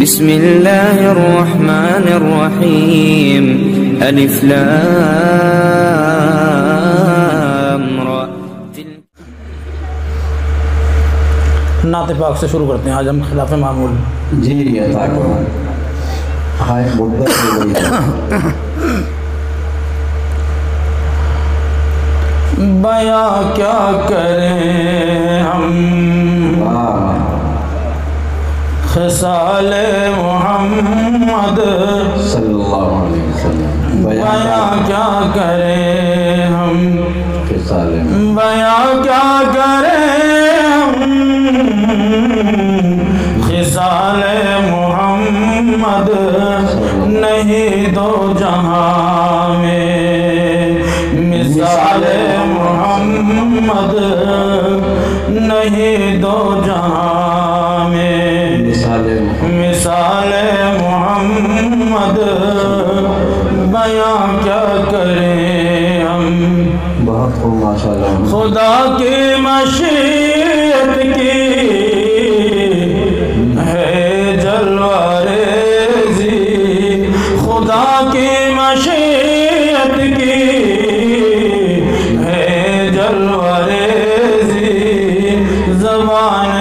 بسم الله الرحمن الرحيم الف لام را. نعت پاک سے شروع کرتے ہیں. آج ہم خلاف معمول. جی عطا کرو. ہائے مدت ہو گئی. بیاں کیا کریں ہم خصال محمد صلی اللہ علیہ وسلم. بیاں کیا کریں ہم خصال بیاں کیا کریں ہم خصال محمد نہیں دو جہاں میں مثال محمد نہیں دو جہاں میں مثال محمد بیاں کیا کریں ہم. بہت خوب ماشاءاللہ. خدا کی مشیت کی ہے جلوہ ریزی خدا کی مشیت کی ہے جلوہ ریزی زبان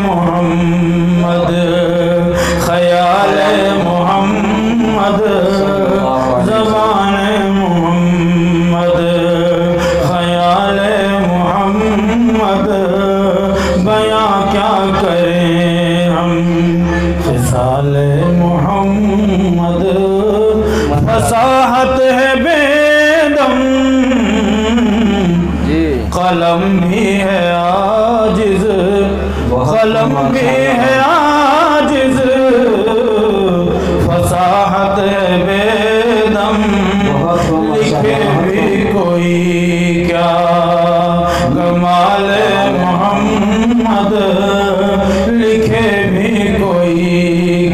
محمد خیال محمد زبان محمد خیال محمد بیاں کیا کریں ہم خصال محمد. فصاحت ہے بے دم قلم بھی ہے عاجز قلم بھی ہے عاجز فصاحت ہے بے دم لکھے بھی کوئی کیا کمال محمد لکھے بھی کوئی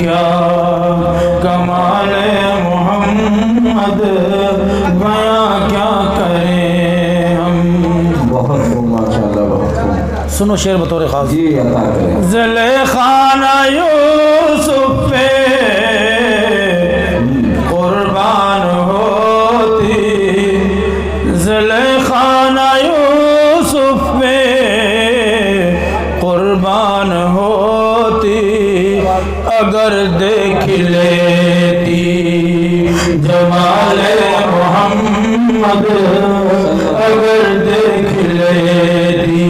کیا کمال محمد بیاں کیا کریں ہم. بہت خوب ماشاءاللہ. بہت خوب. سنو شعر بطور خاص. جی عطا کریں. زلیخانہ یوسف پہ قربان ہوتی زلیخانہ یوسف پہ قربان ہوتی اگر دیکھ لیتی جمال محمد اگر دیکھ لیتی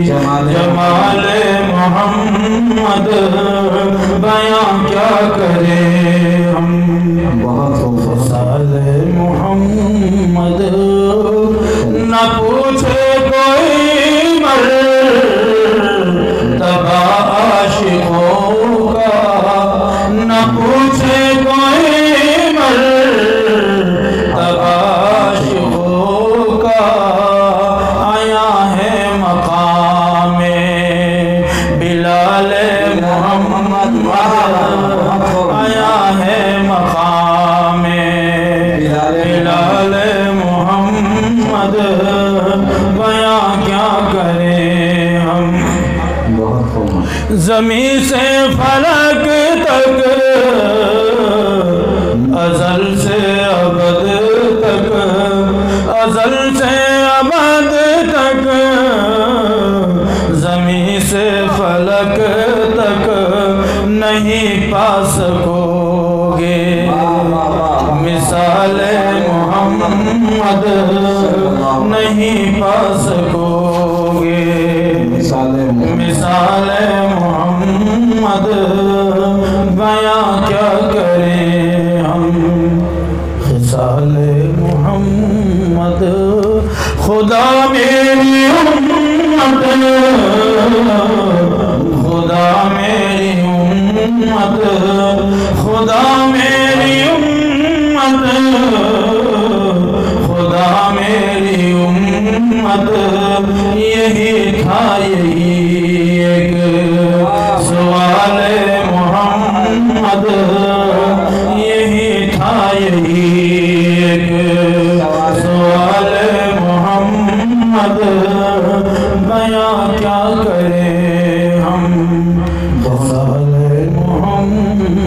جمال محمد بیاں کیا کریں ہم. بہت خوب. خصال محمد نہ پوچھے کوئی مرتبہ عاشقوں کا نہ پوچھے کوئی مرتبہ عاشقوں کا آیا ہے مقام بلال محمد آیا ہے مقام بلال محمد بیاں کیا کریں ہم. بہت خوب. زمین سے فلک تک ازل سے ابد تک ازل سے ابد تک زمین سے فلک تک نہیں پا سکو گے مثال محمد نہیں پا سکو گے مثال محمد بیاں کیا کریں ہم خصال محمد. خدا میری امت خدا میری امت خدا میری امت خدا میری امت یہی تھا یہی ایک سوال محمد یہی تھا یہی ایک سوال محمد بیاں کیا کریں ہم خصال محمد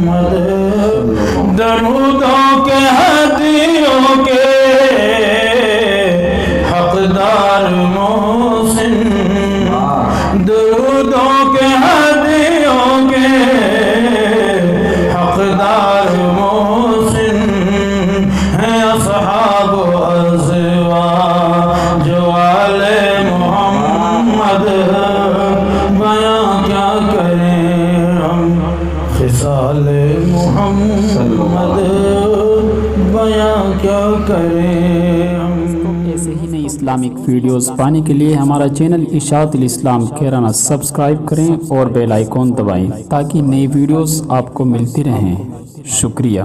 محمد بیاں کیا کریں ہم خصال محمد بیاں کیا کریں ہم۔ ایسے ہی نئی اسلامک ویڈیوز پانے کے لیے ہمارا چینل اشاعت الاسلام کیرانہ سبسکرائب کریں اور بیل آئیکن دبائیں تاکہ نئی ویڈیوز آپ کو ملتی رہیں۔ شکریہ۔